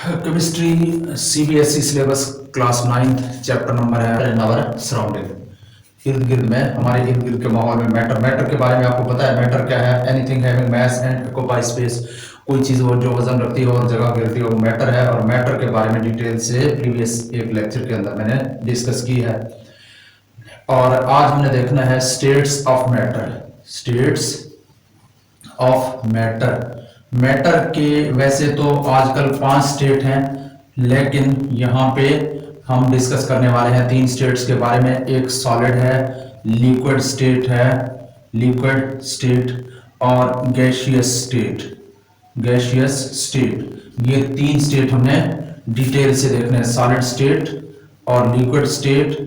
Chemistry CBSE syllabus class 9th chapter number है in our surrounding. इर्द गिर्द में हमारे इर्द गिर्द के माहौल में मैटर के बारे में आपको पता है। मैटर क्या है? Anything having mass and occupy space. कोई चीज़ वो जो वजन रखती है और जगह घेरती है वो मैटर है। और मैटर के बारे में डिटेल से प्रीवियस एक लेक्चर के अंदर मैंने डिस्कस की है। और आज हमने देखना है states of matter. States of matter. Matter के वैसे तो आजकल 5 स्टेट हैं, लेकिन यहाँ पे हम डिस्कस करने वाले हैं 3 स्टेट्स के बारे में। एक सॉलिड है, लिक्विड स्टेट है, लिक्विड स्टेट और गैसियस स्टेट। गैसियस स्टेट, ये 3 स्टेट हमने डिटेल से देखने हैं। सॉलिड स्टेट और लिक्विड स्टेट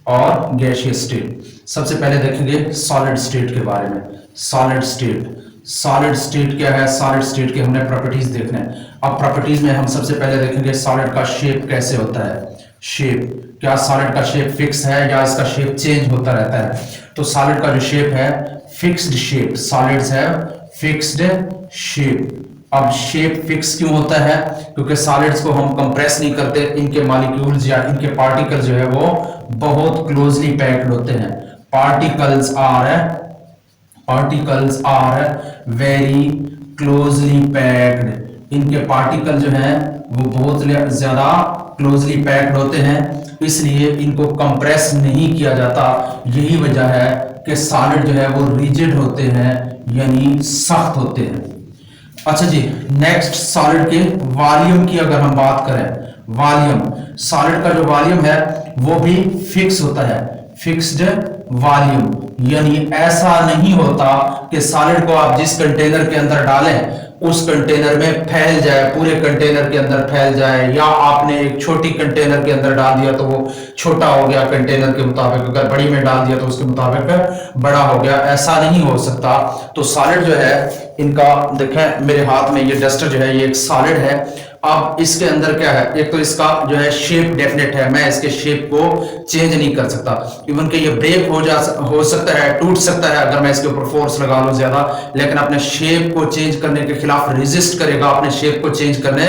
और गैसियस स्टेट। सबसे पहले देखेंगे सॉलिड स्टेट के बारे में। सॉलिड स्टेट, सॉलिड स्टेट क्या है? सॉलिड स्टेट के हमने प्रॉपर्टीज देखने हैं। अब प्रॉपर्टीज में हम सबसे पहले देखेंगे सॉलिड का शेप कैसे होता है। शेप, क्या सॉलिड का शेप फिक्स है या इसका शेप चेंज होता रहता है? तो सॉलिड का जो शेप है फिक्स्ड शेप। सॉलिड्स है फिक्स्ड शेप। अब शेप फिक्स क्यों होता है? क्योंकि सॉलिड्स को हम कंप्रेस नहीं करते, इनके मॉलिक्यूल्स या इनके पार्टिकल जो है वो बहुत क्लोजली पैक्ड होते हैं। Particles are very closely packed. इनके पार्टिकल जो हैं वो बहुत ज्यादा क्लोजली पैक्ड होते हैं, इसलिए इनको कंप्रेस नहीं किया जाता। यही वजह है कि सॉलिड जो है वो रिजिड होते हैं, यानी सख्त होते हैं। अच्छा जी, नेक्स्ट सॉलिड के वॉल्यूम की अगर हम बात करें, वॉल्यूम, सॉलिड का जो वॉल्यूम है वो भी फिक्स होता है। फिक्स्ड वॉल्यूम, यानी ऐसा नहीं होता कि सॉलिड को आप जिस कंटेनर के अंदर डालें उस कंटेनर में फैल जाए, पूरे कंटेनर के अंदर फैल जाए, या आपने एक छोटी कंटेनर के अंदर डाल दिया तो वो छोटा हो गया कंटेनर के मुताबिक, अगर बड़ी में डाल दिया तो उसके मुताबिक बड़ा हो गया। ऐसा नहीं हो सकता। तो सॉलिड जो है इनका, देखें मेरे हाथ में ये डस्टर जो है ये एक सॉलिड है। अब इसके अंदर क्या है? एक तो इसका जो है शेप डेफिनेट है, मैं इसके शेप को चेंज नहीं कर सकता। इवन कि ये ब्रेक हो सकता है, टूट सकता है अगर मैं इसके ऊपर फोर्स लगा लूं ज्यादा, लेकिन अपने शेप को चेंज करने के खिलाफ रेजिस्ट करेगा, अपने शेप को चेंज करने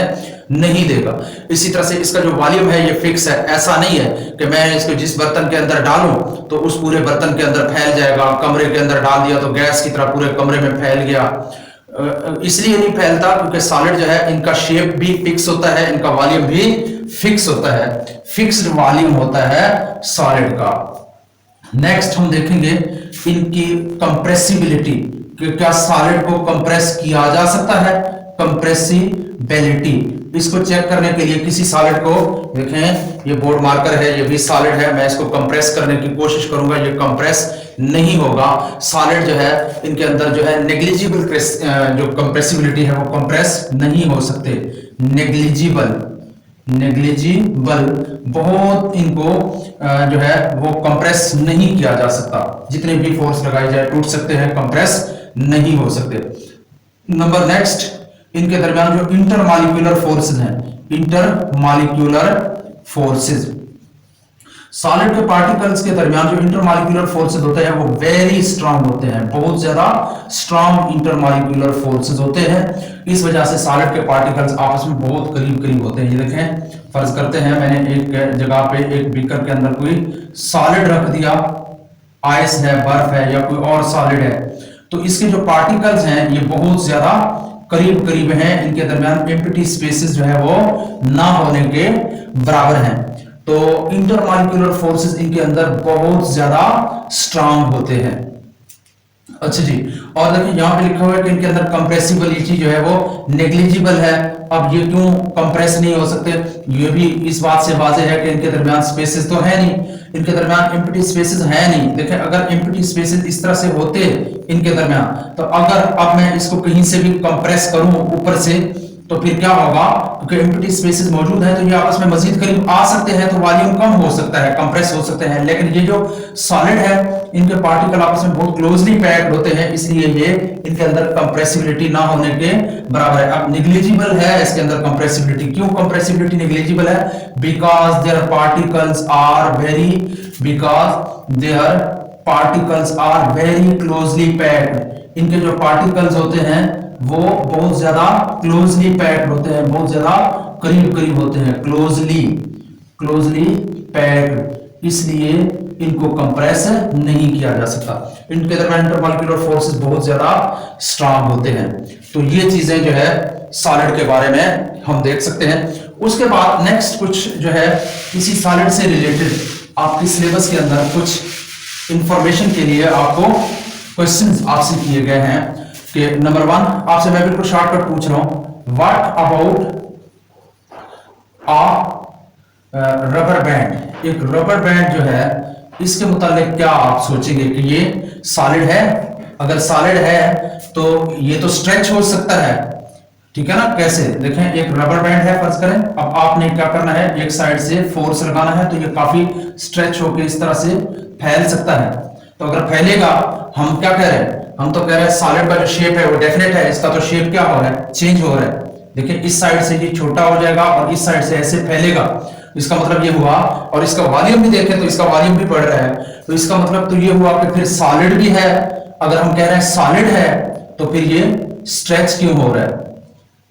नहीं देगा। इसी तरह से इसका जो वॉल्यूम है ये फिक्स है। ऐसा नहीं है कि मैं इसको जिस बर्तन के अंदर डालूं तो उस पूरे बर्तन के अंदर फैल जाएगा। कमरे के अंदर डाल दिया तो गैस की तरह पूरे कमरे में फैल गया। इसलिए नहीं फैलता क्योंकि सॉलिड जो है इनका शेप भी फिक्स होता है, इनका वॉल्यूम भी फिक्स होता है। फिक्स्ड वॉल्यूम होता है सॉलिड का। नेक्स्ट हम देखेंगे इनकी कंप्रेसिबिलिटी, कि क्या सॉलिड को कंप्रेस किया जा सकता है। कंप्रेसिबिलिटी, इसको चेक करने के लिए किसी सॉलिड को देखें, ये बोर्ड मार्कर है, ये भी सॉलिड है, मैं इसको कंप्रेस करने की कोशिश करूंगा, ये कंप्रेस नहीं होगा। सॉलिड जो है इनके अंदर जो है नेग्लिजिबल जो कंप्रेसिबिलिटी है वो कंप्रेस नहीं हो सकते। नेग्लिजिबल बहुत इनको जो है वो कंप्रेस नहीं किया जा सकता। जितने भी फोर्स लगाई जाए टूट सकते हैं, कंप्रेस नहीं हो सकते। नंबर नेक्स्ट, इनके दरमियान जो इंटरमॉलिक्यूलर फोर्सेस हैं, इंटरमॉलिक्यूलर फोर्सेस, सॉलिड के पार्टिकल्स के दरमियान जो इंटरमॉलिक्यूलर फोर्सेस होते हैं वो वेरी स्ट्रांग होते हैं, बहुत ज्यादा स्ट्रांग इंटरमॉलिक्यूलर फोर्सेस होते हैं। इस वजह से सॉलिड के पार्टिकल्स आपस में बहुत करीब करीब होते हैं। ये देखें, फर्ज करते हैं मैंने एक जगह पे एक बीकर के अंदर कोई सॉलिड रख दिया, आइस है, बर्फ है या कोई और सॉलिड है, तो इसके जो पार्टिकल्स हैं ये बहुत ज्यादा करीब करीब हैं, इनके दरमियान एम्प्टी स्पेसेस जो है वो ना होने के बराबर हैं। तो इंटरमॉलिक्यूलर फोर्सेस इनके अंदर बहुत ज्यादा स्ट्रांग होते हैं। अच्छा जी, और देखिए यहां पे लिखा हुआ है कि इनके अंदर कंप्रेसिबिलिटी जो है वो नेग्लिजिबल है। अब ये क्यों कंप्रेस नहीं हो सकते? ये भी इस बात से वाज़ेह है कि इनके दरमियान स्पेसेस तो है नहीं, इनके दरमियान एम्प्टी स्पेसेस है नहीं। देखें, अगर एम्प्टी स्पेसेस इस तरह से होते इनके दरमियान, तो अगर अब मैं इसको कहीं से भी कंप्रेस करूं ऊपर से तो फिर क्या होगा? क्योंकि एम्प्टी स्पेसेस मौजूद है तो ये आपस में मजीद करीब आ सकते हैं, तो वॉल्यूम कम हो सकता है, कंप्रेस हो सकते हैं। लेकिन ये जो सॉलिड है इनके पार्टिकल आपस में बहुत क्लोजली पैक्ड होते हैं, इसलिए ये इनके अंदर कंप्रेसिबिलिटी ना होने के बराबर है। अब नेग्लिजिबल है इसके अंदर कंप्रेसिबिलिटी। क्यों कंप्रेसिबिलिटी नेग्लिजिबल है? Because their particles are very closely packed. इनके जो पार्टिकल्स होते हैं वो बहुत ज्यादा क्लोजली पैक्ड होते हैं, बहुत ज्यादा करीब करीब होते हैं, क्लोजली पैक्ड, इसलिए इनको कंप्रेस नहीं किया जा सकता। इनके दरमियान इंटरमॉलिक्यूलर फोर्सेस बहुत ज्यादा स्ट्रांग होते हैं। तो ये चीजें जो है सॉलिड के बारे में हम देख सकते हैं। उसके बाद नेक्स्ट कुछ जो है इसी सॉलिड से रिलेटेड आपके सिलेबस के अंदर कुछ इंफॉर्मेशन के लिए आपको क्वेश्चंस आपसे किए गए हैं कि नंबर 1 आपसे मैं बिल्कुल शॉर्टकट पूछ रहा हूं, व्हाट अबाउट रबर बैंड। एक रबर बैंड जो है इसके मुतालिक क्या आप सोचेंगे कि ये सॉलिड है? अगर सॉलिड है तो ये तो स्ट्रेच हो सकता है, ठीक है ना। कैसे देखें, एक रबर बैंड है फर्ज करें, अब आपने क्या करना है, एक साइड से फोर्स लगाना है तो ये काफी स्ट्रेच होकर इस तरह से फैल सकता है। तो अगर फैलेगा, हम क्या कह रहे हैं, हम तो कह रहे हैं सॉलिड का जो शेप है वो डेफिनेट है, इसका तो शेप क्या हो रहा है, चेंज हो रहा है। देखिए इस साइड से ये छोटा हो जाएगा और इस साइड से ऐसे फैलेगा, इसका मतलब ये हुआ, और इसका वॉल्यूम भी देखें तो इसका वॉल्यूम भी बढ़ रहा है, तो इसका मतलब तो ये हुआ कि फिर सॉलिड भी है। अगर हम कह रहे हैं सॉलिड है तो फिर ये स्ट्रेच क्यों हो रहा है?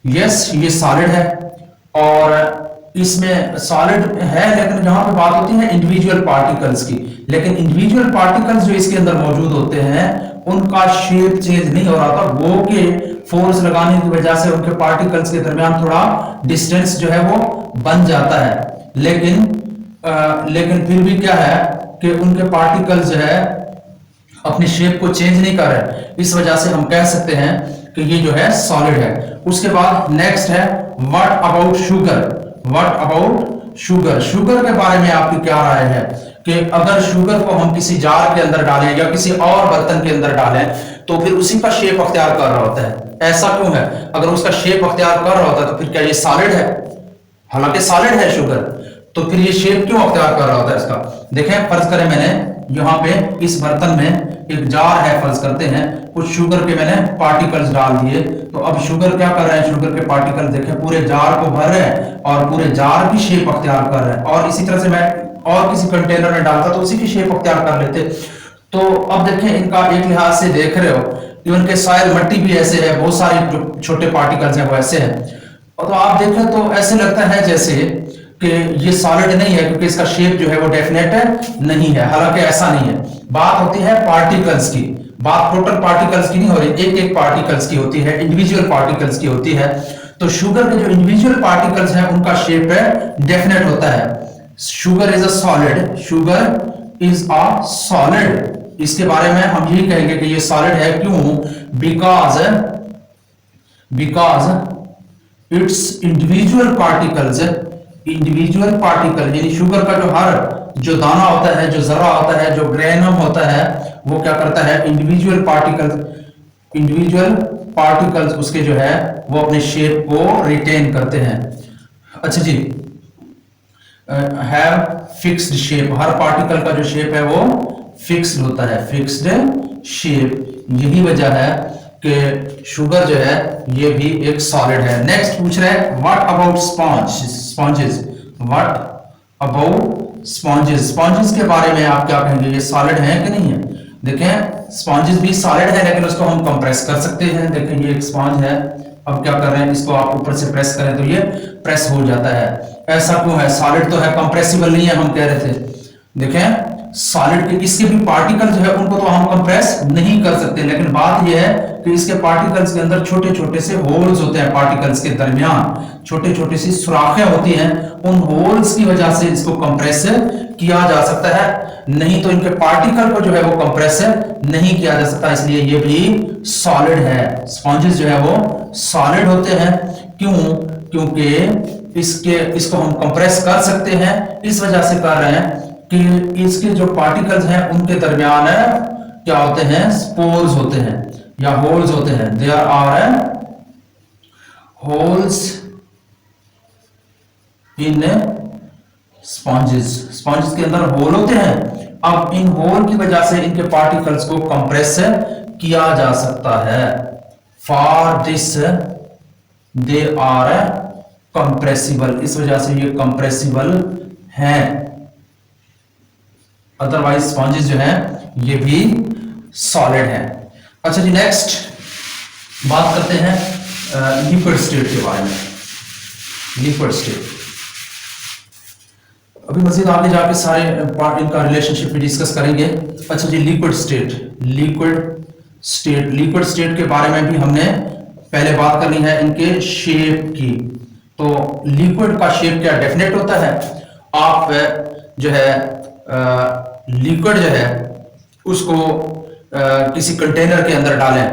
यस, ये सॉलिड है और इसमें सॉलिड है, लेकिन जहां पे बात होती है इंडिविजुअल पार्टिकल्स की, लेकिन इंडिविजुअल पार्टिकल्स जो इसके अंदर मौजूद होते हैं उनका शेप चेंज नहीं हो रहा था, वो के फोर्स लगाने की वजह से उनके पार्टिकल्स के दरमियान थोड़ा डिस्टेंस जो है वो बन जाता है, लेकिन फिर भी क्या है कि उनके पार्टिकल्स जो है अपनी शेप को चेंज नहीं कर रहे। इस वजह से हम कह सकते हैं कि ये जो है सॉलिड है। उसके बाद नेक्स्ट है what about sugar. What about sugar, sugar के बारे में आपकी क्या राय है कि अगर शुगर को हम किसी जार के अंदर डालें या किसी और बर्तन के अंदर डालें तो फिर उसी का शेप अख्तियार कर रहा होता है, ऐसा क्यों है? अगर उसका शेप अख्तियार कर रहा होता है तो फिर क्या ये सॉलिड है? हालांकि सॉलिड है शुगर, तो फिर ये शेप क्यों अख्तियार कर रहा होता है इसका? देखें फर्ज करें मैंने यहाँ पे इस बर्तन में एक जार है, फर्ज करते हैं कुछ शुगर के मैंने पार्टिकल्स डाल दिए, तो अब शुगर क्या कर रहे हैं, शुगर के पार्टिकल देखें पूरे जार को भर रहे हैं और पूरे जार की शेप अख्तियार कर रहे हैं, और इसी तरह से मैं और किसी कंटेनर में डालता तो उसी की शेप अख्तियार कर लेते। तो अब देखें इनका एक लिहाज से देख रहे हो, इवन के सॉइल मट्टी भी ऐसे है, बहुत सारे जो छोटे पार्टिकल्स हैं वो ऐसे हैं, और तो आप देखें तो ऐसे लगता है जैसे कि ये सॉलिड नहीं है, क्योंकि इसका शेप जो है वो डेफिनेट नहीं है, हालांकि ऐसा नहीं है। बात होती है पार्टिकल्स की, बात टोटल पार्टिकल्स की नहीं हो रही, एक एक पार्टिकल्स की होती है, इंडिविजुअल पार्टिकल्स की होती है। तो शुगर के जो इंडिविजुअल पार्टिकल्स हैं उनका शेप डेफिनेट होता है। Sugar is a solid, sugar is a solid, इसके बारे में हम यही कहेंगे कि ये सॉलिड है। क्यों? बिकॉज इट्स इंडिविजुअल पार्टिकल यानी शुगर का जो हर जो दाना होता है, जो जरा होता है, जो ग्रेनम होता है, वो क्या करता है, इंडिविजुअल पार्टिकल्स उसके जो है वो अपने शेप को रिटेन करते हैं। अच्छा जी, हैव फिक्स्ड शेप, हर पार्टिकल का जो शेप है वो फिक्स्ड होता है, फिक्स्ड शेप। यही वजह है कि शुगर जो है ये भी एक सॉलिड है। नेक्स्ट पूछ रहे हैं what about sponges. What about sponges के बारे में आप क्या कहेंगे, ये सॉलिड है कि नहीं है? देखें स्पॉन्जेस भी सॉलिड है, लेकिन उसको हम कंप्रेस कर सकते हैं। देखें ये एक स्पॉन्ज है, अब क्या कर रहे हैं, इसको आप ऊपर से प्रेस करें तो ये प्रेस हो जाता है। ऐसा क्यों है? सॉलिड तो है, कंप्रेसिबल नहीं है, हम कह रहे थे। देखें सॉलिड के इसके भी पार्टिकल जो है उनको तो हम कंप्रेस नहीं कर सकते, लेकिन बात यह है कि इसके पार्टिकल्स के अंदर छोटे छोटे से होल्स होते हैं, पार्टिकल्स के दरमियान छोटे छोटे सी सुराखें होती हैं, उन होल्स की वजह से इसको कंप्रेस किया जा सकता है, नहीं तो इनके पार्टिकल को जो है वो कंप्रेस नहीं किया जा सकता, इसलिए ये भी सॉलिड है। स्पॉन्जेस जो है वो सॉलिड होते हैं। क्यों? क्योंकि इसको हम कंप्रेस कर सकते हैं, इस वजह से कर रहे हैं कि इसके जो पार्टिकल्स हैं उनके दरमियान क्या होते हैं, स्पोर्स होते हैं या होल्स होते हैं। There are holes in sponges के अंदर होल होते हैं। अब इन होल की वजह से इनके पार्टिकल्स को कंप्रेस किया जा सकता है। For this they are compressible, इस वजह से ये कंप्रेसिबल हैं, अदरवाइज स्पॉन्जेस जो है ये भी सॉलिड है। अच्छा जी, नेक्स्ट बात करते हैं लिक्विड स्टेट के बारे में। Liquid state. अभी मजीद आगे जाके सारे पार्ट इनका रिलेशनशिप भी डिस्कस करेंगे। अच्छा जी, लिक्विड स्टेट, लिक्विड स्टेट के बारे में भी हमने पहले बात करनी है इनके शेप की। तो लिक्विड का शेप क्या डेफिनेट होता है? आप जो है लिक्विड जो है उसको किसी कंटेनर के अंदर डालें,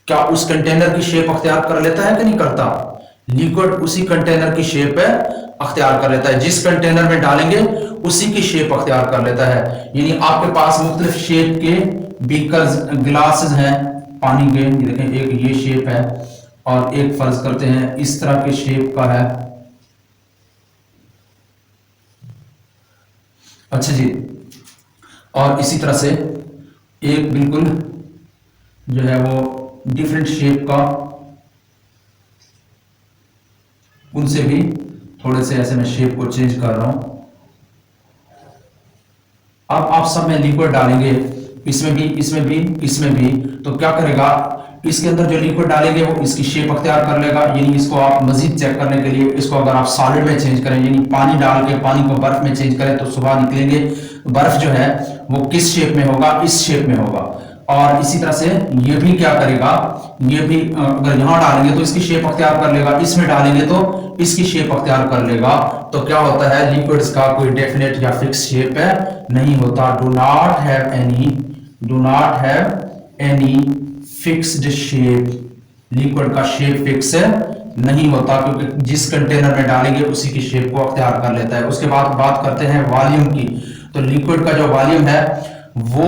क्या उस कंटेनर की शेप अख्तियार कर लेता है कि नहीं करता? लिक्विड उसी कंटेनर की शेप अख्तियार कर लेता है, जिस कंटेनर में डालेंगे उसी की शेप अख्तियार कर लेता है। यानी आपके पास मुख्तलिफ शेप के बीकर्स, ग्लासेस हैं पानी के, देखें एक ये शेप है और एक फर्ज करते हैं इस तरह के शेप का है। अच्छा जी, और इसी तरह से एक बिल्कुल जो है वो डिफरेंट शेप का, उनसे भी थोड़े से ऐसे मैं शेप को चेंज कर रहा हूं। अब आप सब में लिक्विड डालेंगे, इसमें भी, इसमें भी, इसमें भी, तो क्या करेगा? इसके अंदर जो लिक्विड डालेंगे वो इसकी शेप अख्तियार कर लेगा। यानी इसको आप मजीद चेक करने के लिए इसको अगर आप सॉलिड में चेंज करें, यानी पानी डाल के पानी को बर्फ में चेंज करें, तो सुबह निकलेंगे बर्फ जो है वो किस शेप में होगा? इस शेप में होगा। और इसी तरह से ये भी क्या करेगा? ये भी अगर यहां डालेंगे तो इसकी शेप अख्तियार कर लेगा, इसमें डालेंगे तो इसकी शेप अख्तियार कर लेगा। तो क्या होता है? लिक्विड्स का कोई डेफिनेट या फिक्स शेप नहीं होता। Do not have any fixed shape. Liquid का शेप फिक्स नहीं होता, क्योंकि जिस कंटेनर में डालेंगे उसी की शेप को अख्तियार कर लेता है। उसके बाद बात करते हैं वॉल्यूम की। तो लिक्विड का जो वॉल्यूम है वो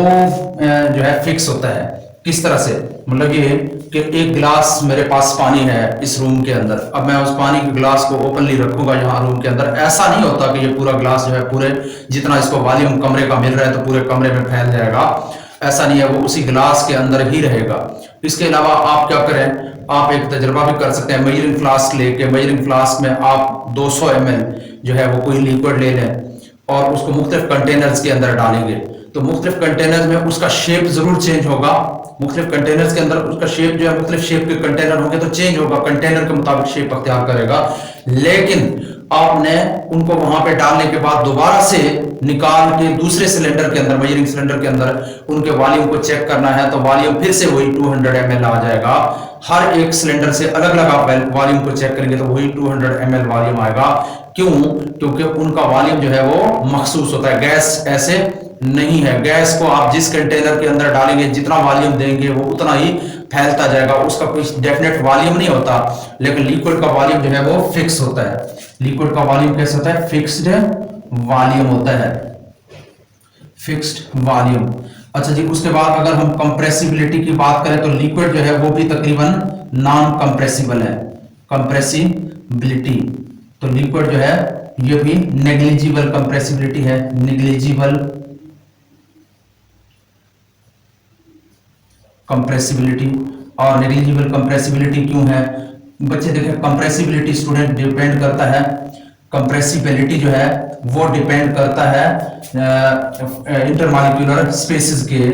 जो है फिक्स होता है। किस तरह से? मतलब ये कि एक गिलास मेरे पास पानी है इस रूम के अंदर, अब मैं उस पानी के गिलास को ओपनली रखूंगा यहाँ रूम के अंदर, ऐसा नहीं होता कि ये पूरा गिलास जो है पूरे जितना इसको वॉल्यूम कमरे का मिल रहा है तो पूरे कमरे में फैल जाएगा, ऐसा नहीं है, वो उसी गिलास के अंदर ही रहेगा। इसके अलावा आप क्या करें, आप एक तजर्बा भी कर सकते हैं। मेजरिंग फ्लास्क लेके, मेजरिंग फ्लास्क में आप 200 ml जो है वो कोई लिक्विड ले लें और उसको मुख्तलिफ कंटेनर्स के अंदर डालेंगे, तो मुख्तलिफ कंटेनर्स में उसका शेप जरूर चेंज होगा। मुख्तलिफ कंटेनर्स के अंदर उसका शेप जो है, मुख्तलिफ शेप के कंटेनर होंगे तो चेंज होगा, कंटेनर के मुताबिक शेप अख्तियार करेगा। लेकिन आपने उनको वहां पे डालने के बाद दोबारा से निकाल के दूसरे सिलेंडर के अंदर, मेजरिंग सिलेंडर के अंदर उनके वॉल्यूम को चेक करना है, तो वॉल्यूम फिर से वही 200 ml आ जाएगा। हर एक सिलेंडर से अलग अलग आप वॉल्यूम को चेक करेंगे तो वही 200 ml वॉल्यूम आएगा। क्यों? क्योंकि उनका वॉल्यूम जो है वो मखसूस होता है। गैस ऐसे नहीं है, गैस को आप जिस कंटेनर के अंदर डालेंगे जितना वॉल्यूम देंगे वो उतना ही फैलता जाएगा, उसका कोई डेफिनेट वॉल्यूम नहीं होता। लेकिन लिक्विड का वॉल्यूम जो है वो फिक्स होता है। लिक्विड का वॉल्यूम कैसे होता है? फिक्स्ड वॉल्यूम होता है, फिक्स्ड वॉल्यूम। अच्छा जी, उसके बाद अगर हम कंप्रेसिबिलिटी की बात करें तो लिक्विड जो है वो भी तकरीबन नॉन कंप्रेसिबल है। कंप्रेसिबिलिटी, तो लिक्विड जो है ये भी नेग्लिजिबल कंप्रेसिबिलिटी है, नेग्लिजिबल कंप्रेसिबिलिटी। और नेग्लिजिबल कंप्रेसिबिलिटी क्यों है? बच्चे देखें, कंप्रेसिबिलिटी स्टूडेंट डिपेंड करता है, कंप्रेसिबिलिटी जो है वो डिपेंड करता है इंटरमॉलिक्यूलर स्पेसेस के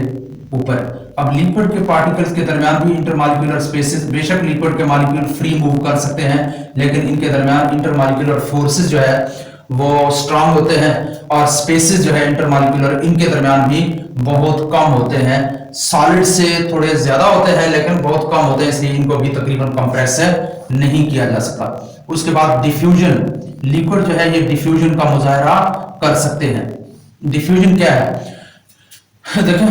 ऊपर। अब लिक्विड के पार्टिकल्स के दरमियान भी इंटरमॉलिक्यूलर स्पेसेस, बेशक लिक्विड के मॉलिक्यूल फ्री मूव कर सकते हैं, लेकिन इनके दरमियान इंटरमॉलिक्यूलर फोर्सेस जो है वो स्ट्रांग होते हैं, और स्पेसेस जो है इंटरमॉलिक्यूलर इनके दरमियान भी बहुत कम होते हैं। सॉलिड से थोड़े ज्यादा होते हैं लेकिन बहुत कम होते हैं, इसलिए इनको भी तकरीबन कंप्रेस नहीं किया जा सकता। उसके बाद डिफ्यूजन, लिक्विड जो है ये डिफ्यूजन का मुजाहरा कर सकते हैं। डिफ्यूजन क्या है? देखें,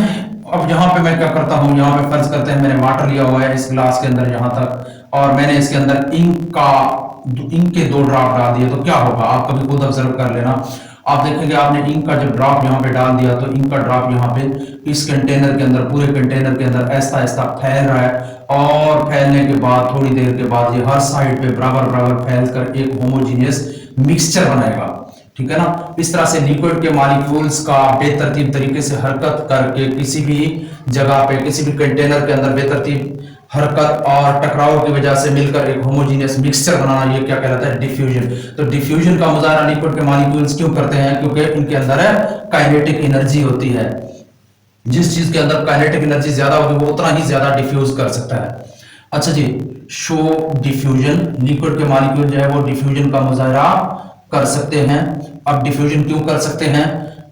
अब यहाँ पे मैं क्या करता हूँ, यहाँ पे फर्ज करते हैं मैंने वाटर लिया हुआ है इस ग्लास के अंदर यहाँ तक, और मैंने इसके अंदर इंक के 2 ड्रॉप डाल दिए, तो क्या होगा आप कभी खुद ऑब्जर्व कर लेना। आप देखेंगे आपने इंक का जब ड्रॉप यहाँ पे डाल दिया तो इंक का ड्रॉप यहाँ पे इस कंटेनर के अंदर, पूरे कंटेनर के अंदर ऐसा ऐसा फैल रहा है, और फैलने के बाद थोड़ी देर के बाद ये हर साइड पे बराबर बराबर फैल कर एक होमोजीनियस मिक्सचर बनाएगा। ठीक है ना? इस तरह से लिक्विड के मॉलिक्यूल्स का बेतरतीब तरीके से हरकत करके किसी भी जगह पे, किसी भी कंटेनर के अंदर बेतरतीब हरकत और टकराव की वजह से मिलकर एक होमोजीनियस मिक्सचर बनाना, ये क्या कहलाता है? डिफ्यूजन। तो डिफ्यूजन का मुजाहरा लिक्विड के मॉलिक्यूल्स क्यों करते हैं? क्योंकि इनके अंदर काइनेटिक एनर्जी होती है। जिस चीज के अंदर काइनेटिक एनर्जी ज्यादा होगी वो उतना ही ज्यादा डिफ्यूज कर सकता है। अच्छा जी, शो डिफ्यूजन, लिक्विड के मॉलिक्यूल जो है वो डिफ्यूजन का मुजाहरा कर सकते हैं। अब डिफ्यूजन क्यों कर सकते हैं?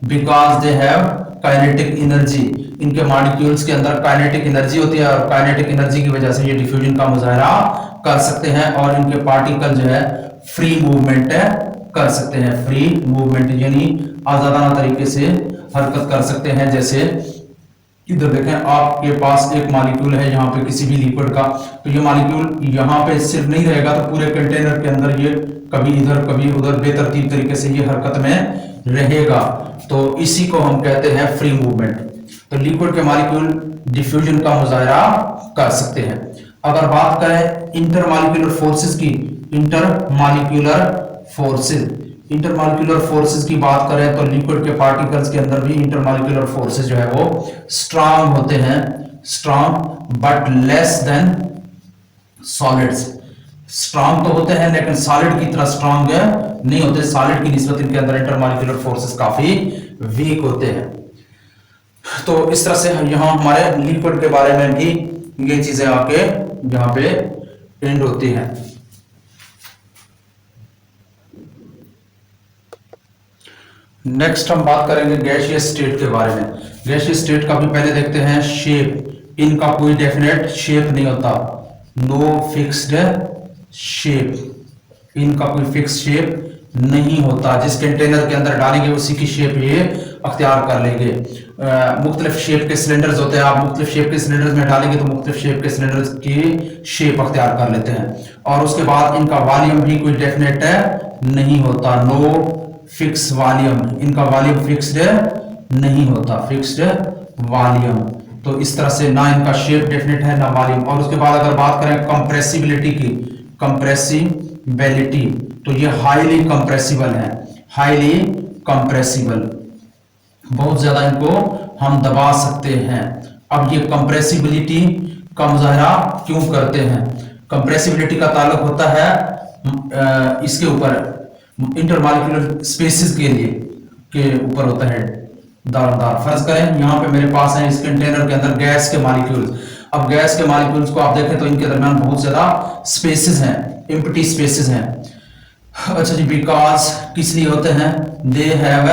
Because they have kinetic energy, इनके मॉलिक्यूल्स के अंदर काइनेटिक एनर्जी होती है और काइनेटिक एनर्जी की वजह से ये डिफ्यूजन का मुजाहरा कर सकते हैं और इनके पार्टिकल जो है फ्री मूवमेंट कर सकते हैं, फ्री मूवमेंट यानी आजादाना तरीके से हरकत कर सकते हैं। जैसे इधर देखें, आपके पास एक मॉलिक्यूल है यहाँ पे किसी भी लिक्विड का, तो ये मॉलिक्यूल यहाँ पे सिर्फ नहीं रहेगा, तो पूरे कंटेनर के अंदर ये कभी इधर कभी उधर बेतरतीब तरीके से ये हरकत में रहेगा, तो इसी को हम कहते हैं फ्री मूवमेंट। तो लिक्विड के मॉलिक्यूल डिफ्यूजन का मुजाहरा कर सकते हैं। अगर बात करें इंटरमॉलिक्यूलर फोर्सेस की, इंटरमॉलिक्यूलर फोर्सेस की बात करें तो लिक्विड के पार्टिकल्स के अंदर भी इंटरमॉलिक्यूलर फोर्सेस जो है वो स्ट्रांग होते हैं, strong but less than solids. Strong तो होते हैं लेकिन सॉलिड की तरह स्ट्रांग नहीं होते, सॉलिड की निस्बत इनके अंदर इंटरमॉलिक्यूलर फोर्सेस काफी वीक होते हैं। तो इस तरह से यहाँ हमारे लिक्विड के बारे में भी ये चीजें आके यहाँ पे एंड होती हैं। नेक्स्ट हम बात करेंगे गैसियस स्टेट के बारे में। गैसियस स्टेट का भी पहले देखते हैं शेप। इनका कोई डेफिनेट शेप नहीं होता, नो फिक्स्ड शेप, इनका कोई फिक्स शेप नहीं होता। जिस कंटेनर के अंदर डालेंगे उसी की शेप ये अख्तियार कर लेंगे। मुख्तलिफ शेप के सिलेंडर्स होते हैं, आप मुख्तलिफ शेप के सिलेंडर्स में डालेंगे तो मुख्तलिफ शेप के सिलेंडर्स की शेप अख्तियार कर लेते हैं। और उसके बाद इनका वॉल्यूम भी कोई डेफिनेट नहीं होता, नो फिक्स वॉल्यूम, इनका वॉल्यूम फिक्स्ड नहीं होता, फिक्स्ड वॉल्यूम। तो इस तरह से ना इनका शेप डेफिनेट है ना वॉल्यूम। और उसके बाद अगर बात करें कंप्रेसिबिलिटी की, कंप्रेसिबिलिटी, तो ये हाईली कंप्रेसिबल है, हाईली कंप्रेसिबल, बहुत ज्यादा इनको हम दबा सकते हैं। अब ये कंप्रेसिबिलिटी का मुजाहरा क्यों करते हैं? कंप्रेसिबिलिटी का ताल्लुक होता है इसके ऊपर इंटरमॉलिक्यूलर स्पेसेस के लिए के ऊपर होता है दारोमदार। फर्ज करें यहाँ पे मेरे पास है इस कंटेनर के अंदर गैस के मॉलिक्यूल्स। अब गैस के मॉलिक्यूल्स को आप देखें तो इनके दरमियान बहुत ज्यादा स्पेसेस हैं, एम्प्टी स्पेसेस हैं। अच्छा जी, बिकॉज किस लिए होते हैं? दे हैव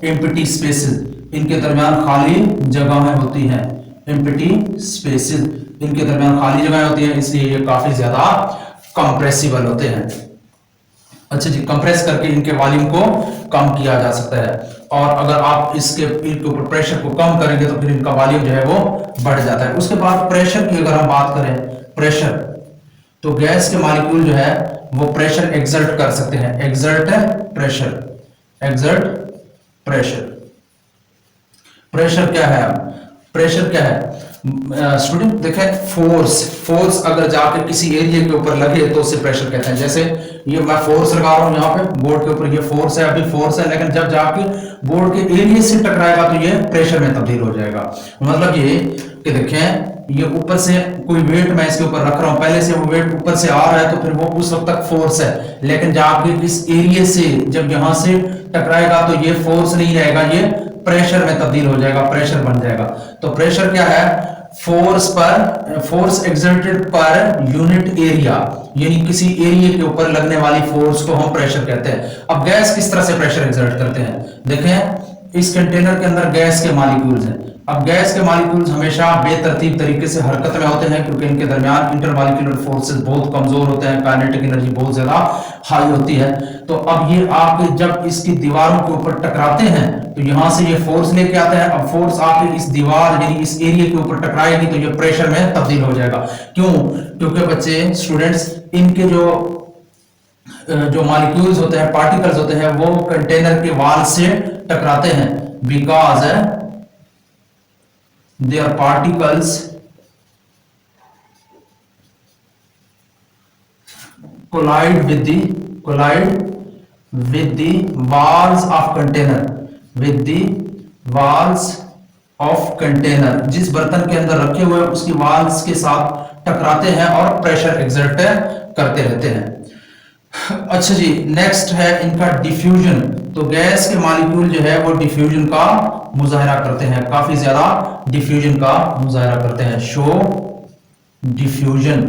एम्प्टी स्पेसेस, इनके दरमियान खाली जगहें होती हैं, एम्प्टी स्पेसेस, इनके दरमियान खाली जगहें होती हैं, इसलिए ये काफी ज्यादा कंप्रेसिबल होते हैं। अच्छा जी, कंप्रेस करके इनके वॉल्यूम को कम किया जा सकता है। और अगर आप इनके ऊपर प्रेशर को कम करेंगे तो फिर इनका वॉल्यूम जो है वो बढ़ जाता है। उसके बाद प्रेशर की अगर हम बात करें, प्रेशर, तो गैस के मॉलिक्यूल जो है वो प्रेशर एक्सर्ट कर सकते हैं, exert pressure, exert pressure. Pressure क्या है? प्रेशर क्या है स्टूडेंट? देखें, फोर्स अगर जाकर किसी एरिया के ऊपर लगे तो उसे प्रेशर कहते हैं। जैसे ये मैं फोर्स लगा रहा हूं यहाँ पे बोर्ड के ऊपर, ये फोर्स है, अभी फोर्स है, लेकिन जब जाके बोर्ड के एरिया से टकराएगा तो ये प्रेशर में तब्दील हो जाएगा। मतलब ये कि देखें, ये ऊपर से कोई वेट मैं इसके ऊपर रख रहा हूं, पहले से वो वेट ऊपर से आ रहा है तो फिर वो उस वक्त तक फोर्स है, लेकिन जाके इस एरिया से जब यहां से टकराएगा तो ये फोर्स नहीं रहेगा, ये प्रेशर में तब्दील हो जाएगा, प्रेशर बन जाएगा। तो प्रेशर क्या है? Force exerted per unit area, यानी किसी एरिया के ऊपर लगने वाली फोर्स को हम प्रेशर कहते हैं। अब गैस किस तरह से प्रेशर एक्सर्ट करते हैं? देखें, इस कंटेनर के अंदर गैस के मॉलिक्यूल्स हैं। अब गैस के मॉलिक्यूल्स हमेशा बेतरतीब तरीके से हरकत में होते हैं क्योंकि इनके दरमियान इंटरमॉलिक्यूलर फोर्सेस बहुत कमजोर होते हैं, काइनेटिक एनर्जी बहुत ज्यादा हाई होती है। तो अब ये आके जब इसकी दीवारों के ऊपर टकराते हैं तो यहां से ये फोर्स लेके आते हैं। अब फोर्स आके इस दीवार यानी इस एरिया के ऊपर टकराएगी तो ये प्रेशर में तब्दील हो जाएगा। क्यों? क्योंकि बच्चे, स्टूडेंट्स, इनके जो मॉलिक्यूल्स होते हैं, पार्टिकल्स होते हैं, वो कंटेनर के वॉल से टकराते हैं। Because their particles collide with the walls of container, with the walls of container, जिस बर्तन के अंदर रखे हुए उसकी वॉल्स के साथ टकराते हैं और प्रेशर एक्सर्ट करते रहते हैं। अच्छा जी, नेक्स्ट है इनका डिफ्यूजन। तो गैस के मॉलिक्यूल जो है वो डिफ्यूजन का मुजाहरा करते हैं, काफी ज्यादा डिफ्यूजन का मुजाहरा करते हैं। शो डिफ्यूजन,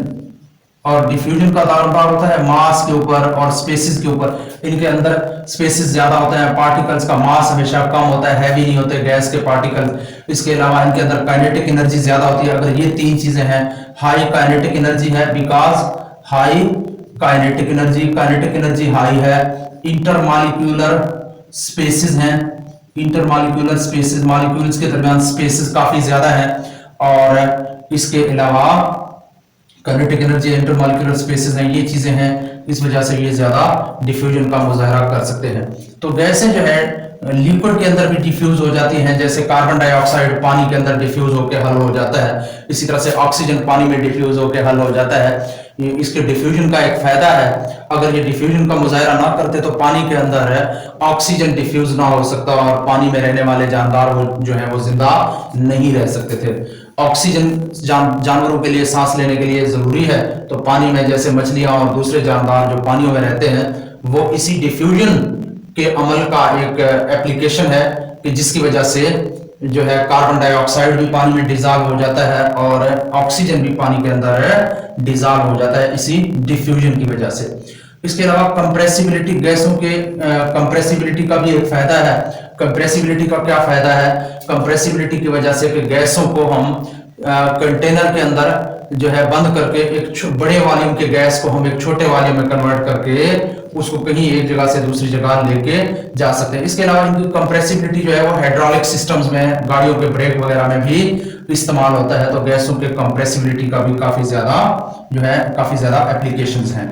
और डिफ्यूजन का दारोमदार होता है मास के ऊपर और स्पेसिस के ऊपर। इनके अंदर स्पेसिस ज्यादा होते हैं, पार्टिकल्स का मास हमेशा कम होता है, हैवी नहीं होते गैस के पार्टिकल्स। इसके अलावा इनके अंदर काइनेटिक एनर्जी ज्यादा होती है। अगर ये तीन चीजें हैं, हाई काइनेटिक एनर्जी है because high kinetic energy high है, इंटरमॉलिक्यूलर स्पेसिस हैं, इंटरमॉलिक्यूलर स्पेसिस, मॉलिक्यूल्स के दरमियान स्पेसिस काफी ज्यादा है, और इसके अलावा काइनेटिक एनर्जी, इंटरमॉलिक्यूलर स्पेसेस हैं, ये चीजें हैं, इस वजह से ये ज्यादा डिफ्यूजन का मुजाहरा कर सकते हैं। तो गैसें जो है लिक्विड के अंदर भी डिफ्यूज हो जाती हैं, जैसे कार्बन डाइऑक्साइड पानी के अंदर डिफ्यूज होकर हल हो जाता है, इसी तरह से ऑक्सीजन पानी में डिफ्यूज होकर हल हो जाता है। इसके डिफ्यूजन का एक फायदा है, अगर ये डिफ्यूजन का मुजाहरा ना करते तो पानी के अंदर है ऑक्सीजन डिफ्यूज ना हो सकता और पानी में रहने वाले जानदार जो है वो जिंदा नहीं रह सकते थे। ऑक्सीजन जानवरों के लिए सांस लेने के लिए जरूरी है, तो पानी में जैसे मछलियां और दूसरे जानदार जो पानियों में रहते हैं वो इसी डिफ्यूजन के अमल का एक एप्लीकेशन है कि जिसकी वजह से जो है कार्बन डाइऑक्साइड भी पानी में डिजॉल्व हो जाता है और ऑक्सीजन भी पानी के अंदर डिजॉल्व हो जाता है इसी डिफ्यूजन की वजह से। इसके अलावा कंप्रेसिबिलिटी, गैसों के कंप्रेसिबिलिटी का भी एक फायदा है। कंप्रेसिबिलिटी का क्या फायदा है? कंप्रेसिबिलिटी की वजह से कि गैसों को हम कंटेनर के अंदर जो है बंद करके एक बड़े वॉल्यूम के गैस को हम एक छोटे वॉल्यूम में कन्वर्ट करके उसको कहीं एक जगह से दूसरी जगह लेके जा सकते हैं। इसके अलावा इनकी कंप्रेसिबिलिटी जो है वो हाइड्रोलिक सिस्टम्स में, गाड़ियों के ब्रेक वगैरह में भी इस्तेमाल होता है। तो गैसों के कंप्रेसिबिलिटी का भी काफी ज्यादा एप्लीकेशंस हैं।